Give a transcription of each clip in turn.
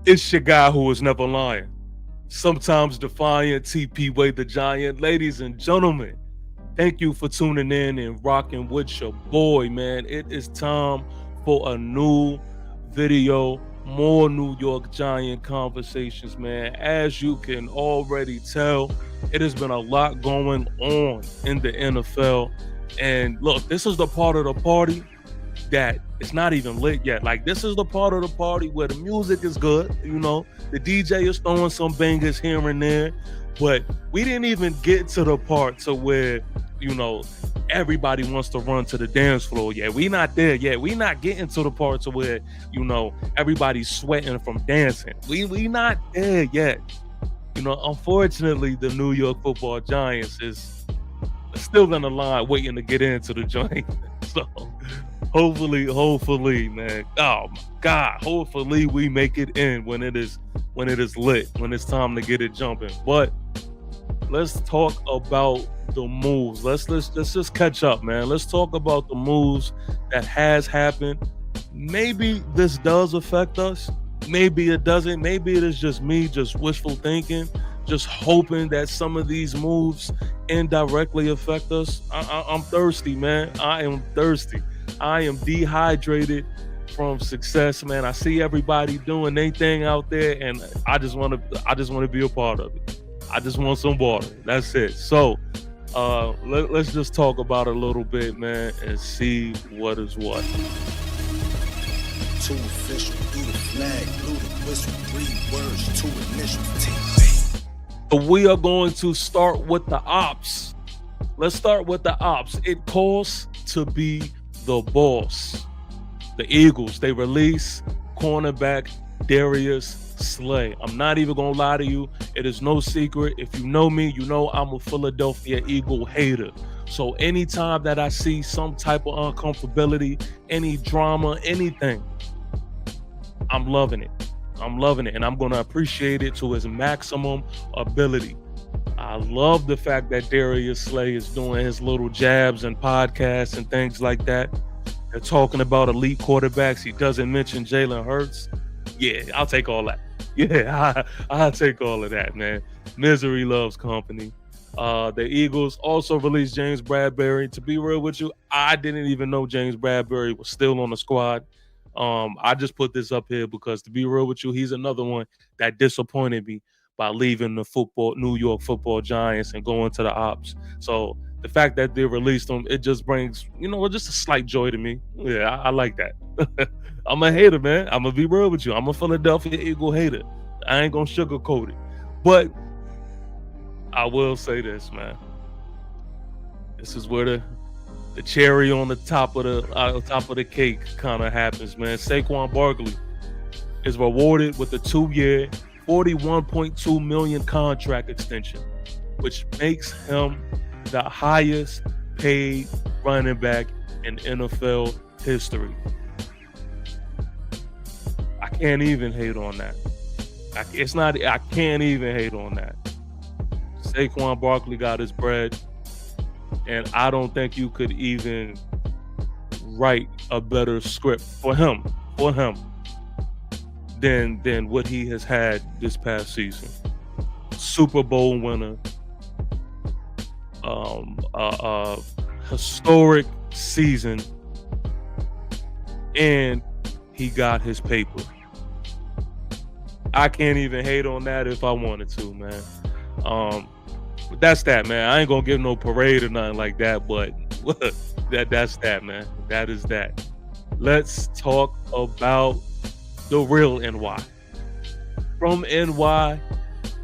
It's your guy who is never lying. Sometimes defiant, TP Way the Giant. Ladies and gentlemen, thank you for tuning in and rocking with your boy, man. It is time for a new video, more New York Giant conversations, man. As you can already tell, it has been a lot going on in the NFL. And look, this is the part of the party that it's not even lit yet. Like, this is the part of the party where the music is good, the DJ is throwing some bangers here and there, but we didn't even get to the part to where, you know, everybody wants to run to the dance floor yet. We not there yet. We not getting to the part to where, everybody's sweating from dancing. We not there yet. Unfortunately, the New York Football Giants is still in the line waiting to get into the joint. So hopefully, man. Oh my God. Hopefully we make it in when it is lit, when it's time to get it jumping. But let's talk about the moves. Let's just catch up, man. Let's talk about the moves that has happened. Maybe this does affect us. Maybe it doesn't. Maybe it is just me, just wishful thinking, just hoping that some of these moves indirectly affect us. I'm thirsty, man. I am thirsty. I am dehydrated from success, man. I see everybody doing their thing out there, and I just want to be a part of it. I just want some water. That's it. So let's just talk about it a little bit, man, and see what is what. Too official, through the flag, blew the whistle, 3 words, 2 initials, T. So we are going to start with the ops. Let's start with the ops. It costs to be the boss. The Eagles, they release cornerback Darius Slay. I'm not even gonna lie to you. It is no secret. If you know me, you know I'm a Philadelphia Eagle hater. So anytime that I see some type of uncomfortability, any drama, anything, I'm loving it. And I'm going to appreciate it to its maximum ability. I love the fact that Darius Slay is doing his little jabs and podcasts and things like that. They're talking about elite quarterbacks. He doesn't mention Jalen Hurts. Yeah, I'll take all that. Yeah, I'll take all of that, man. Misery loves company. The Eagles also released James Bradberry. To be real with you, I didn't even know James Bradberry was still on the squad. I just put this up here because, to be real with you, he's another one that disappointed me by leaving the New York Football Giants and going to the ops. So the fact that they released him, it just brings, just a slight joy to me. Yeah, I like that. I'm a hater, man. I'm gonna be real with you. I'm a Philadelphia Eagle hater. I ain't gonna sugarcoat it. But I will say this, man. This is where the cherry on the top of the cake kind of happens, man. Saquon Barkley is rewarded with a 2-year, $41.2 million contract extension, which makes him the highest paid running back in NFL history. I can't even hate on that. I can't even hate on that. Saquon Barkley got his bread, and I don't think you could even write a better script for him than what he has had this past season. Super Bowl winner, historic season, and he got his paper. I can't even hate on that if I wanted to, man. But that's that, man. I ain't gonna give no parade or nothing like that, but that's that, man. That is that. Let's talk about the real NY. From NY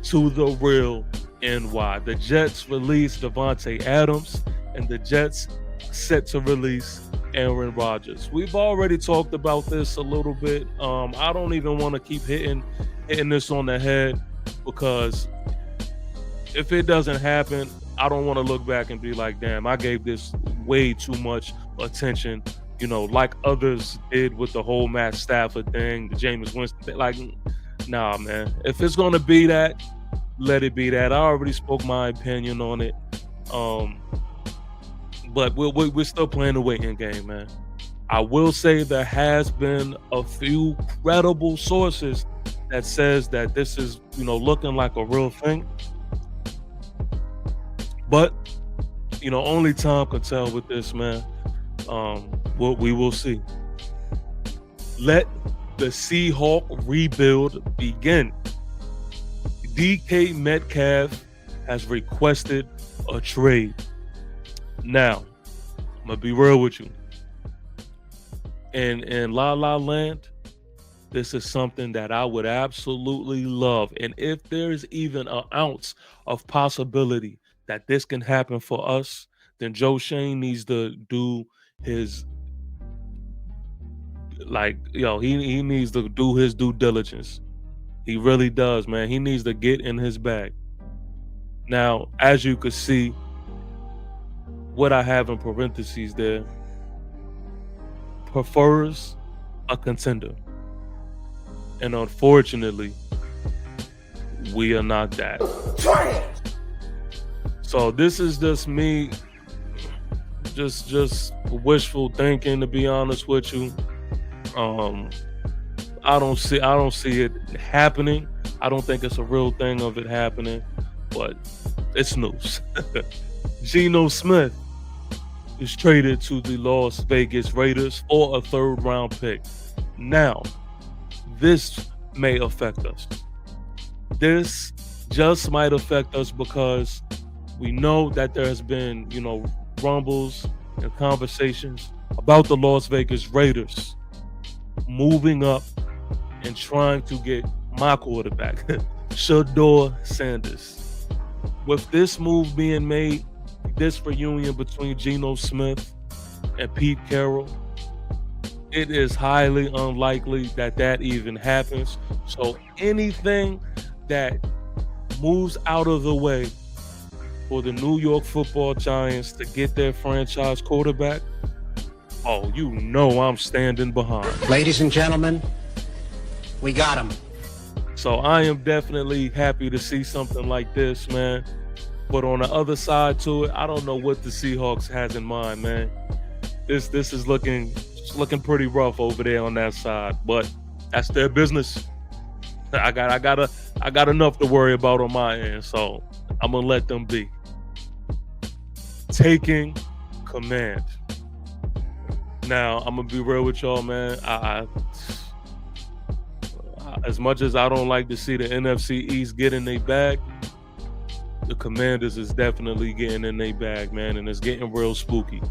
to the real NY. The Jets released Davante Adams, and the Jets set to release Aaron Rodgers. We've already talked about this a little bit. I don't even want to keep hitting this on the head, because if it doesn't happen, I don't want to look back and be like, damn, I gave this way too much attention, like others did with the whole Matt Stafford thing, the Jameis Winston thing. Like, nah, man. If it's going to be that, let it be that. I already spoke my opinion on it. But we're still playing the waiting game, man. I will say there has been a few credible sources that says that this is, looking like a real thing. But, only time can tell with this, man. We will see. Let the Seahawk rebuild begin. DK Metcalf has requested a trade. Now, I'm gonna be real with you. In La La Land, this is something that I would absolutely love. And if there's even an ounce of possibility that this can happen for us, then Joe Schoen needs to do his he needs to do his due diligence. He really does, man. He needs to get in his bag. Now, as you could see, what I have in parentheses there, prefers a contender. And unfortunately, we are not that. So this is just me, just wishful thinking, to be honest with you. I don't see it happening. I don't think it's a real thing of it happening, but it's news. Geno Smith is traded to the Las Vegas Raiders for a third-round pick. Now, this may affect us. This just might affect us because we know that there has been, rumbles and conversations about the Las Vegas Raiders moving up and trying to get my quarterback, Shedeur Sanders. With this move being made, this reunion between Geno Smith and Pete Carroll, it is highly unlikely that even happens. So anything that moves out of the way for the New York Football Giants to get their franchise quarterback, I'm standing behind. Ladies and gentlemen, we got him. So I am definitely happy to see something like this, man. But on the other side to it, I don't know what the Seahawks has in mind, man. This is looking pretty rough over there on that side, but that's their business. I got enough to worry about on my end, so I'm gonna let them be. Taking command. Now, I'm gonna be real with y'all, man. I as much as I don't like to see the NFC East get in their bag, the Commanders is definitely getting in their bag, man, and it's getting real spooky.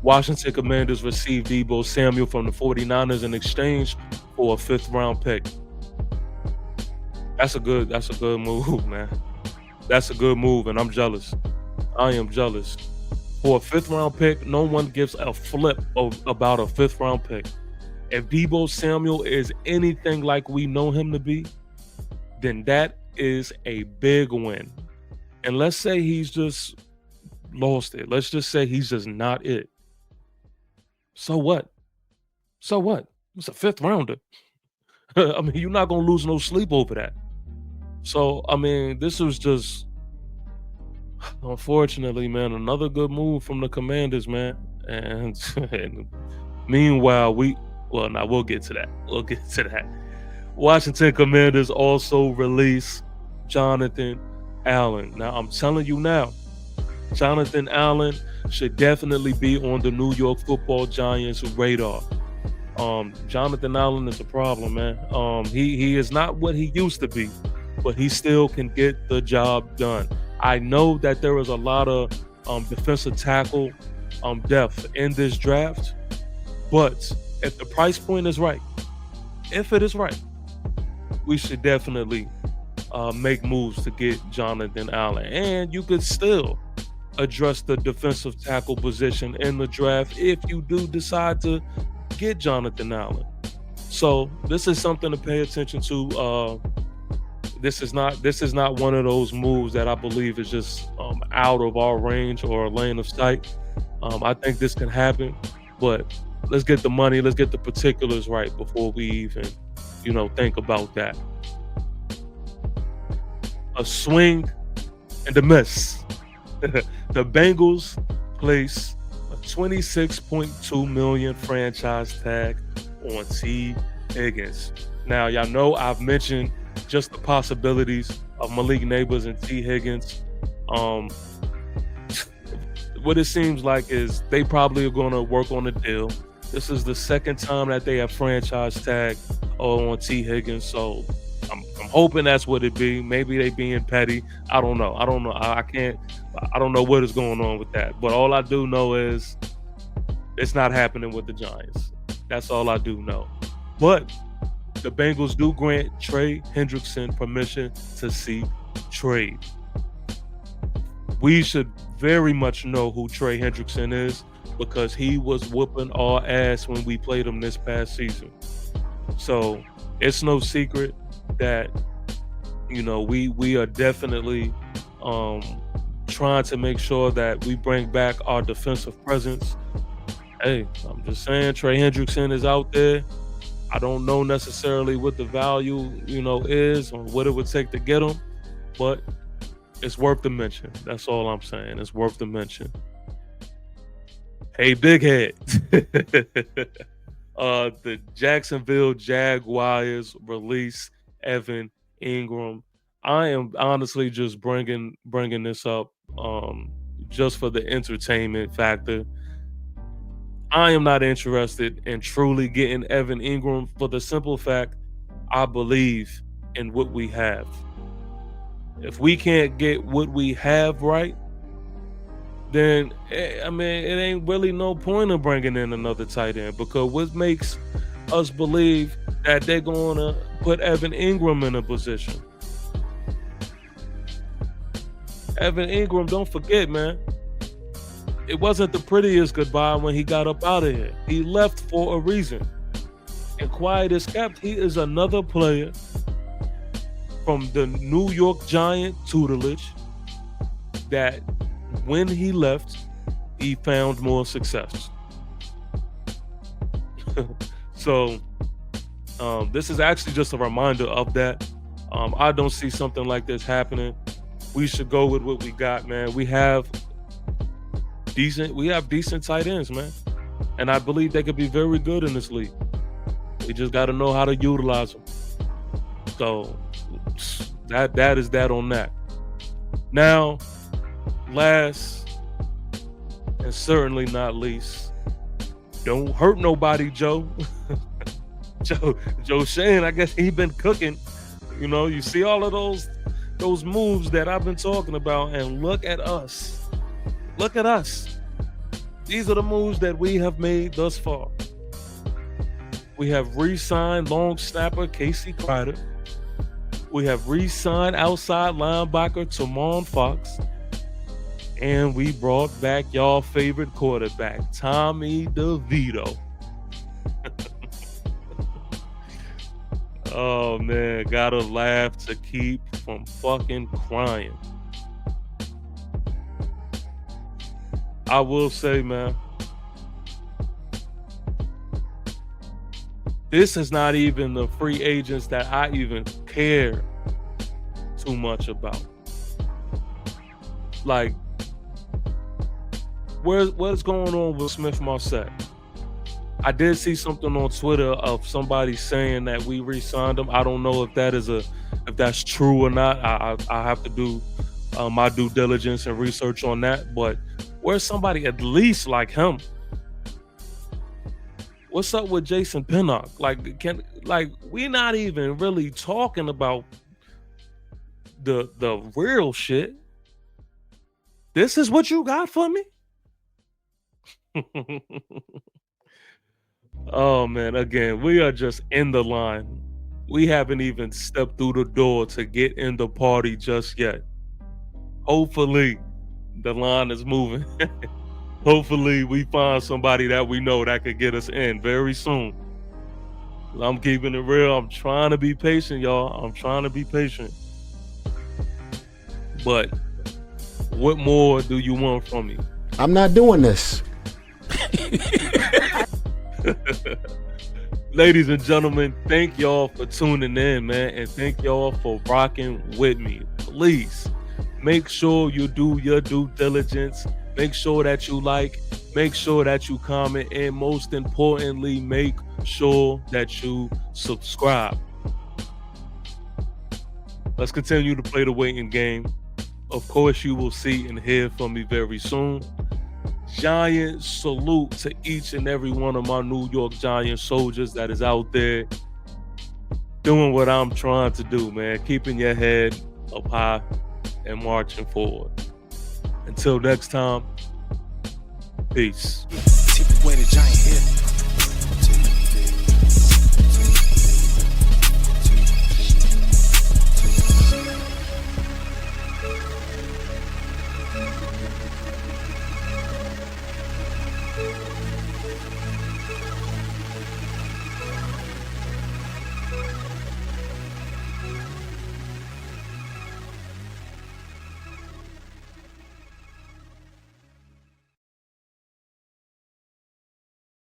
Washington Commanders received Deebo Samuel from the 49ers in exchange for a 5th-round pick. That's a good move, man. That's a good move, and I'm jealous. I am jealous. For a 5th-round pick, no one gives a flip about a 5th-round pick. If Deebo Samuel is anything like we know him to be, then that is a big win. And let's say he's just lost it. Let's just say he's just not it. So what? So what? It's a 5th-rounder. I mean, you're not going to lose no sleep over that. So, I mean, this was just, unfortunately, man, another good move from the Commanders, man. And meanwhile, we'll get to that. We'll get to that. Washington Commanders also release Jonathan Allen. Now, I'm telling you now, Jonathan Allen should definitely be on the New York Football Giants radar. Jonathan Allen is a problem, man. He is not what he used to be, but he still can get the job done. I know that there is a lot of defensive tackle depth in this draft, but if the price point is right, if it is right, we should definitely make moves to get Jonathan Allen. And you could still address the defensive tackle position in the draft if you do decide to get Jonathan Allen. So this is something to pay attention to. This is not one of those moves that I believe is just out of our range or lane of sight. I think this can happen, but let's get the money, let's get the particulars right before we even, think about that. A swing and a miss. The Bengals place a $26.2 million franchise tag on T. Higgins. Now, y'all know I've mentioned just the possibilities of Malik Neighbors and T. Higgins. What it seems like is they probably are going to work on a deal. This is the second time that they have franchise tagged on T. Higgins, so I'm hoping that's what it be. Maybe they being petty. I don't know. I can't. I don't know what is going on with that. But all I do know is it's not happening with the Giants. That's all I do know. But the Bengals do grant Trey Hendrickson permission to seek trade. We should very much know who Trey Hendrickson is because he was whooping our ass when we played him this past season. So it's no secret that, you know, we are definitely trying to make sure that we bring back our defensive presence. Hey, I'm just saying Trey Hendrickson is out there. I don't know necessarily what the value, you know, is or what it would take to get him, but it's worth the mention. That's all I'm saying. It's worth the mention. Hey, big head. The Jacksonville Jaguars release Evan Ingram. I am honestly just bringing this up just for the entertainment factor. I am not interested in truly getting Evan Ingram for the simple fact I believe in what we have. If we can't get what we have right, then, I mean, it ain't really no point of bringing in another tight end, because what makes us believe that they're going to put Evan Ingram in a position? Evan Ingram, don't forget, man, it wasn't the prettiest goodbye when he got up out of here. He left for a reason. And quiet as kept, he is another player from the New York Giant tutelage that when he left, he found more success. So this is actually just a reminder of that. I don't see something like this happening. We should go with what we got, man. We have decent tight ends, man. And I believe they could be very good in this league. We just got to know how to utilize them. So that is that on that. Now, last and certainly not least, don't hurt nobody, Joe. Joe Shane, I guess he been cooking. You know, you see all of those moves that I've been talking about, and look at us. Look at us. These are the moves that we have made thus far. We have re-signed long snapper Casey Crider. We have re-signed outside linebacker Tamon Fox. And we brought back y'all favorite quarterback, Tommy DeVito. Oh, man, gotta laugh to keep from fucking crying. I will say, man, this is not even the free agents that I even care too much about. Like, what's going on with Smith-Marsette? I did see something on Twitter of somebody saying that we re-signed him. I don't know if that's true or not. I have to do my due diligence and research on that. But where's somebody at least like him? What's up with Jason Pinnock? We're not even really talking about the real shit. This is what you got for me? Oh, man, again, we are just in the line. We haven't even stepped through the door to get in the party just yet. Hopefully, the line is moving. Hopefully, we find somebody that we know that could get us in very soon. I'm keeping it real. I'm trying to be patient, y'all. I'm trying to be patient. But what more do you want from me? I'm not doing this. Ladies and gentlemen, thank y'all for tuning in, man, and thank y'all for rocking with me. Please make sure you do your due diligence. Make sure that you like, make sure that you comment, and most importantly, make sure that you subscribe. Let's continue to play the waiting game. Of course, you will see and hear from me very soon. Giant salute to each and every one of my New York Giants soldiers that is out there doing what I'm trying to do, man. Keeping your head up high and marching forward. Until next time, peace. Tip away the giant hit.